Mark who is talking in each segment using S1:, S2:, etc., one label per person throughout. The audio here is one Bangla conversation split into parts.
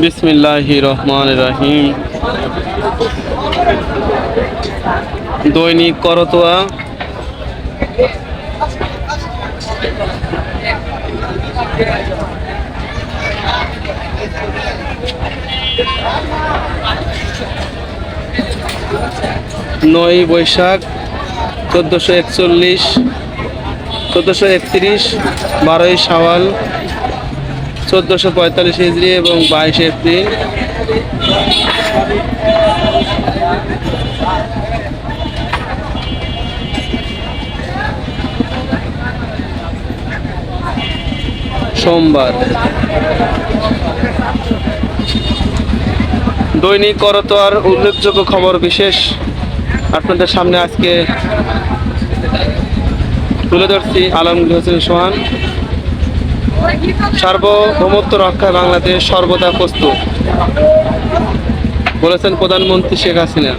S1: বিসমিল্লাহির রহমানির রহিম। দৈনিক করতোয়া। নয় বৈশাখ 1441, 1431, 12ই শাওয়াল 1445 হিজরি এবং 22 এপ্রিল। সোমবার। দৈনিক করতোয়ার উল্লেখযোগ্য খবর বিশেষ আপনাদের সামনে আজকে তুলে ধরছি। আলমগীর হোসেন সোহান। সার্বভৌমত্ব রক্ষায় বাংলাদেশ সর্বদা প্রস্তুত, বলেছেন প্রধানমন্ত্রী শেখ হাসিনা।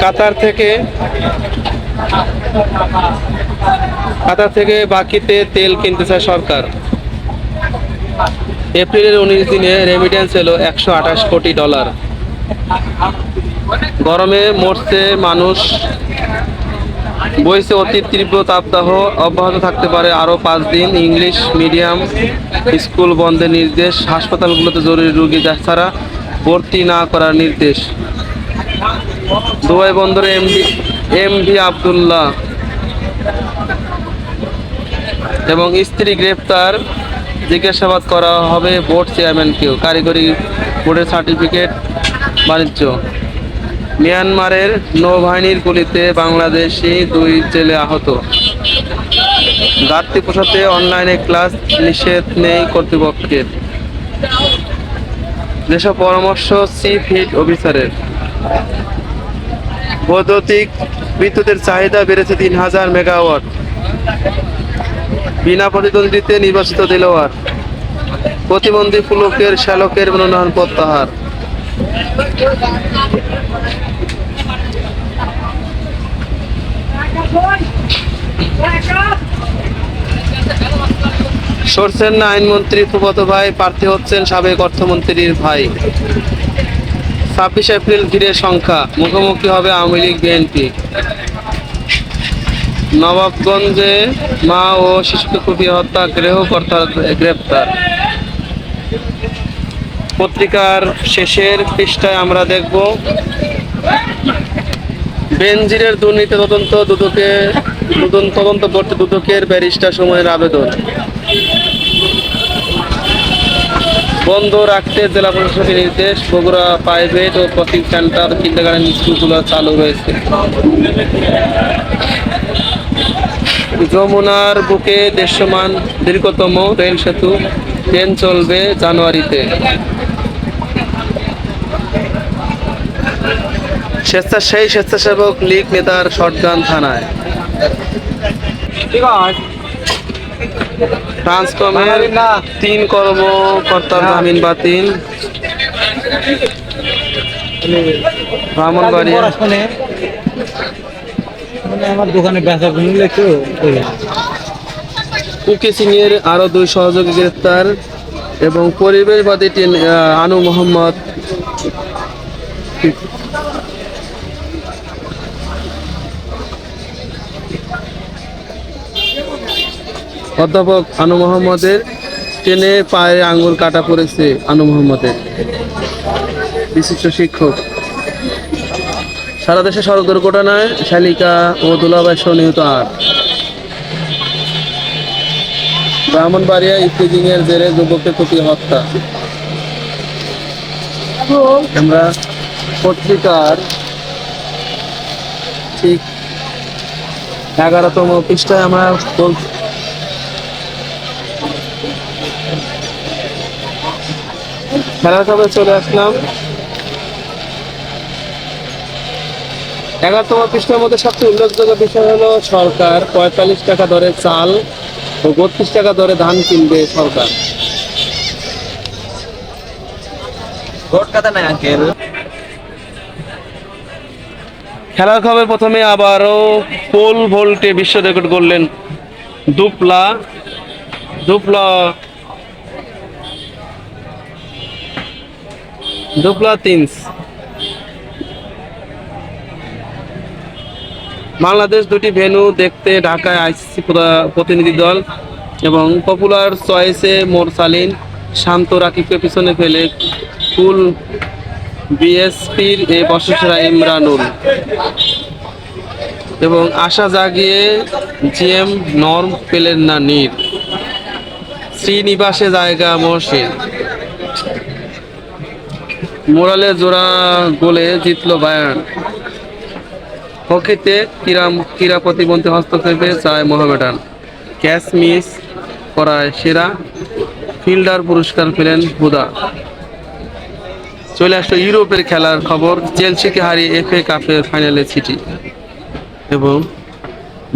S1: কাতার থেকে বাকিতে তেল কিনতে চায় সরকার। এপ্রিলের 19 দিনে রেমিটেন্স এলো $128 কোটি। গরমে মরছে মানুষ, বইছে অতি তীব্র তাপদাহ, অব্যাহত থাকতে পারে আরও 5 দিন। ইংলিশ মিডিয়াম স্কুল বন্ধের নির্দেশ। হাসপাতালগুলোতে জরুরি রোগী ছাড়া ভর্তি না করার নির্দেশ। দুবাই বন্দরে এমভি আবদুল্লাহ এবং স্ত্রী গ্রেপ্তার, জিজ্ঞাসাবাদ করা হবে বোর্ড চেয়ারম্যানকেও। কারিগরি বোর্ডের সার্টিফিকেট বাণিজ্য। মিয়ানমারের নৌবাহিনীর গুলিতে বাংলাদেশি 2 জেলে আহত। ঘাটতি পোষাতে অনলাইনে ক্লাস নিষেধ নেই কর্তৃপক্ষের। যেসব পরামর্শ চিফ হিট অফিসারের। বৈদ্যুতিক বিদ্যুতের চাহিদা বেড়েছে 3000 মেগাওয়াট। বিনা প্রতিদ্বন্দ্বিতে নির্বাচিত দেলোয়ার। প্রতিবন্ধী পুলকের শ্যালকের মনোনয়ন প্রত্যাহার। সরছেন না আইনমন্ত্রী ফুফাতো ভাই, প্রার্থী হচ্ছেন সাবেক অর্থমন্ত্রীর ভাই। 26 এপ্রিল ভিড়ের সংখ্যা, মুখোমুখি হবে আওয়ামী লীগ বিএনপি। নবাবগঞ্জে মা ও শিশুকে কুপিয়ে হত্যা, গৃহকর্তার গ্রেপ্তার। পত্রিকার শেষের পৃষ্ঠায় আমরা দেখব বেনজিরের দুর্নীতি তদন্ত করতে দুদকের ব্যারিস্টার সময়ের আবেদন। বন্ধ রাখতে জেলা প্রশাসকের নির্দেশ। বগুড়া প্রাইভেট ও কোচিং সেন্টার, কিন্ডারগার্টেন স্কুলগুলো চালু রয়েছে। যমুনার বুকে দৃশ্যমান দীর্ঘতম রেল সেতু, ট্রেন চলবে জানুয়ারিতে। স্বেচ্ছাসেবক লীগ নেতার শটগান থানায়। ট্রান্সকমের 3 কর্মকর্তার জামিন বাতিল। ব্রাহ্মণবাড়িয়া
S2: আমার দোকানে বেচা কিনলে একটু
S1: কুকি সিং এর আরো 2 সহযোগী গ্রেপ্তার এবং পরিবেশবাদী আনু মোহাম্মদ। অধ্যাপক আনু মোহাম্মদের ট্রেনে পায়ে আঙ্গুল কাটা পড়েছে। আনু মোহাম্মদের বিশিষ্ট শিক্ষক। সারা দেশে সড়ক দুর্ঘটনায় শালিকা ও দুলাভাই সহ নিহত 8। ব্রাহ্মণবাড়িয়া ইফতিজিং এর জেরে যুবককে কুপিয়ে হত্যা। আমরা পত্রিকার ঠিক 11তম পৃষ্ঠায় আমরা খেলার খবরে চলে আসলাম। 11তম পৃষ্ঠার মধ্যে সবচেয়ে উল্লেখযোগ্য বিষয় হলো সরকার 45 টাকা দরে চাল ও 32 টাকা দরে ধান কিনবে সরকার। খেলার খবর প্রথমে আবারও পোল ভোল্টে বিশ্ব রেকর্ড করলেন দুপলা দুপলা তিনস। বাংলাদেশ দুটি ভেন্যু দেখতে ঢাকায় আইসিসি প্রতিনিধি দল এবং পপুলার চয়েসে মোরসালিন শান্ত রাকিবকে পিছনে ফেলে কুল বিএসপির এই বর্ষসেরা ইমরানুল এবং আশা জাগিয়ে জিএম নর্ম পেলেন না নীর। শ্রীনিবাসে জায়গা মহসিন। মোরালে জোড়া গোলে জিতল বায়ার্ন। হকিতে ক্রীড়া প্রতিবন্ধী হস্তক্ষেপে চায় মোহামেডান। ক্যাচ মিস করায় সেরা ফিল্ডার পুরস্কার পেলেন হুদা। চলে আসলো ইউরোপের খেলার খবর। চেলসিকে হারিয়ে এফএ কাপের ফাইনালে সিটি এবং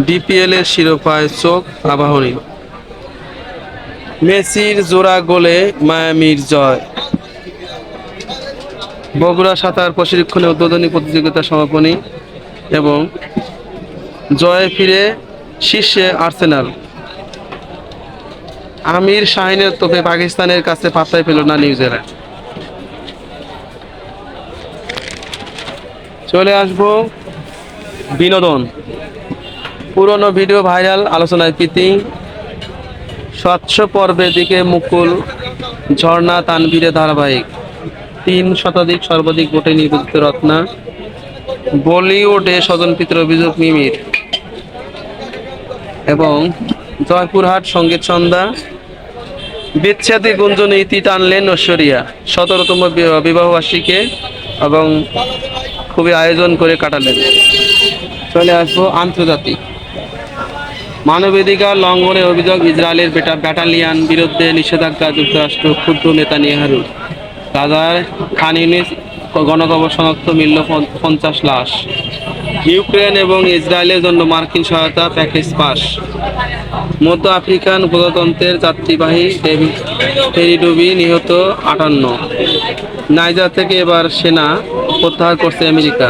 S1: ডিপিএল এর শিরোপায় চোখ আবাহনী। মেসির জোড়া গোলে মায়ামির জয়। বগুড়া সাঁতার প্রশিক্ষণে উদ্বোধনী প্রতিযোগিতা সমাপনী এবং জয়ে ফিরে শীর্ষে আর্সেনাল। আমির শাহিনের তোপে পাকিস্তানের কাছে পাত্তাই পেল না নিউজিল্যান্ড। চলে আসবো বিনোদন। পুরনো ভিডিও ভাইরাল, আলোচনায় প্রীতি। স্বচ্ছ পর্বের দিকে মুকুল, ঝর্ণা তানভীরের ধারাবাহিক। 3 শতাধিক সর্বাধিক ভোটে নির্বাচিত রত্না। বলিউডে স্বজনপ্রীতির অভিযোগ মিমির এবং জয়পুরহাট সঙ্গীত সন্ধ্যা। বিচ্ছেদে গুঞ্জনে ইতি টানলেন ঐশ্বরিয়া 17তম বিবাহবার্ষিকীকে এবং খুবই আয়োজন করে কাটালেন। চলে আসবো আন্তর্জাতিক। মানবাধিকার লঙ্ঘনের অভিযোগ ইসরায়েলের ব্যাটালিয়ান বিরুদ্ধে নিষেধাজ্ঞা যুক্তরাষ্ট্র ক্ষুব্ধ নেতানিয়াহু। গাজার খান ইউনিস গণকবর শনাক্ত, মিলল 50 লাশ। ইউক্রেন এবং ইসরায়েলের জন্য মার্কিন সহায়তা প্যাকেজ পাস। মধ্য আফ্রিকান প্রজাতন্ত্রের যাত্রীবাহী ফেরিডুবি নিহত 58। নাইজার থেকে এবার সেনা প্রত্যাহার করছে আমেরিকা।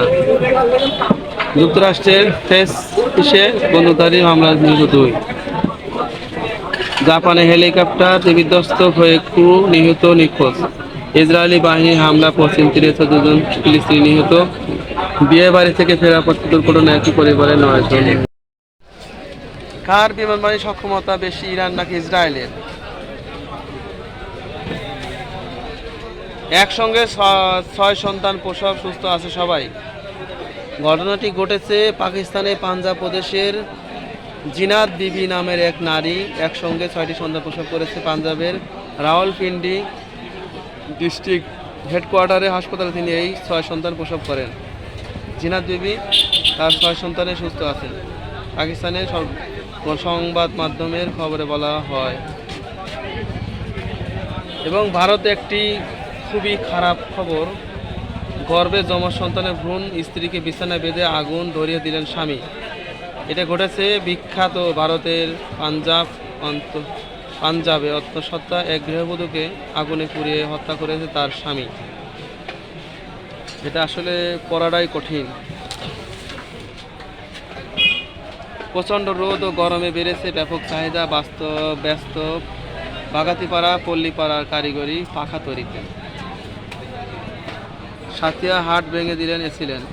S1: যুক্তরাষ্ট্রের ফেসে বন্দুকধারী হামলা নিহত 2। জাপানে হেলিকপ্টার বিধ্বস্ত হয়ে ক্রু নিহত নিখোঁজ। ইসরায়েলি বাহিনীর হামলা পশ্চিম তীরে 14 জন ফিলিস্তিনি নিহত। বিয়ে বাড়ি থেকে ফেরার পথে দুর্ঘটনায় একই পরিবারের 9 জন। কার বিমানবাহী সক্ষমতা বেশি, ইরান নাকি ইসরায়েলের? একসঙ্গে 6 সন্তান প্রসব, সুস্থ আছে সবাই। ঘটনাটি ঘটেছে পাকিস্তানে পাঞ্জাব প্রদেশের জিনাত বিবি নামের এক নারী একসঙ্গে 6টি সন্তান প্রসব করেছে। পাঞ্জাবের রাওয়ালপিন্ডি ডিস্ট্রিক্ট হেডকোয়ার্টারে হাসপাতালে তিনি এই 6 সন্তান প্রসব করেন। জিনাত বিবি তার 6 সন্তানে সুস্থ আছেন। পাকিস্তানের সংবাদ মাধ্যমের খবরে বলা হয়। এবং ভারতে একটি খুবই খারাপ খবর। গর্ভে যমজ সন্তানের ভ্রূণ স্ত্রীকে বিছানায় বেঁধে আগুন ধরিয়ে দিলেন স্বামী। এটা ঘটেছে বিখ্যাত ভারতের পাঞ্জাবে আত্মহত্যা এক গৃহবধূকে আগুনে পুড়িয়ে হত্যা করেছে তার স্বামী। এটা আসলে পড়াটাই কঠিন। প্রচণ্ড রোদ ও গরমে বেড়েছে ব্যাপক চাহিদা ব্যস্ত বাগাতিপাড়া পল্লীপাড়ার কারিগরি পাখা তৈরিতে। সাথিয়া হাট ভেঙে দিলেন এসিলেন।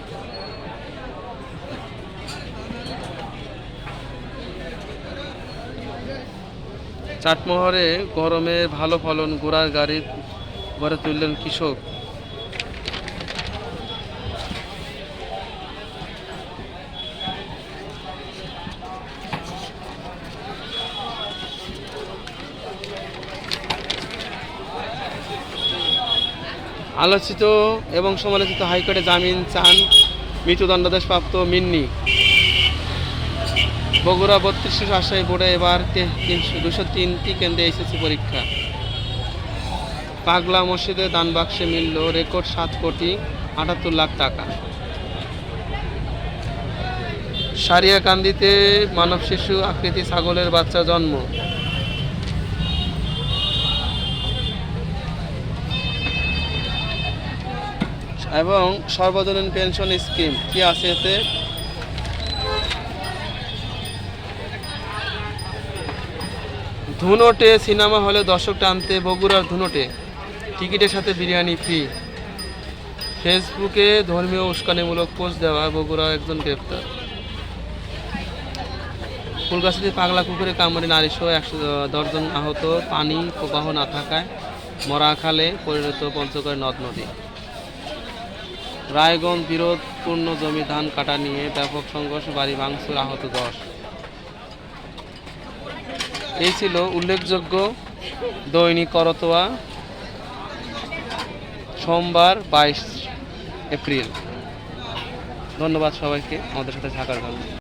S1: চাটমোহরে গরমের ভালো ফলন, ঘোড়ার গাড়ি গড়ে তুললেন কৃষক। আলোচিত এবং সমালোচিত হাইকোর্টে জামিন চান মৃত্যুদণ্ডাদেশপ্রাপ্ত মিন্নি। বগুড়া 32 রাজশাহী বোর্ডে এবার 203টি কেন্দ্রে এসএসসি পরীক্ষা। পাগলা মসজিদে দান বাক্সে মিলল রেকর্ড 7,78,00,000 টাকা। সারিয়াকান্দিতে মানব শিশু আকৃতি ছাগলের বাচ্চা জন্ম। এবং সর্বজনীন পেনশন স্কিম কি আছে এতে? ধুনটে সিনেমা হলে দর্শক টানতে বগুড়ার ধুনটে টিকিটের সাথে বিরিয়ানি ফ্রি। ফেসবুকে ধর্মীয় উস্কানিমূলক পোস্ট দেওয়া বগুড়া একজন গ্রেপ্তার। ফুলগাছিতে পাগলা কুকুরে কামড়ে নারীসহ 110 জন আহত, পানি প্রবাহ না থাকায় মরাখালে পরিণত পঞ্চগড় নদ নদী। রায়গঞ্জ বিরোধপূর্ণ জমি ধান কাটা নিয়ে ব্যাপক সংঘর্ষ, বাড়ি ভাঙচুর, আহত 10। এই ছিল উল্লেখযোগ্য দৈনিক করতোয়া সোমবার 22 এপ্রিল। ধন্যবাদ সবাইকে আমাদের সাথে থাকার জন্য।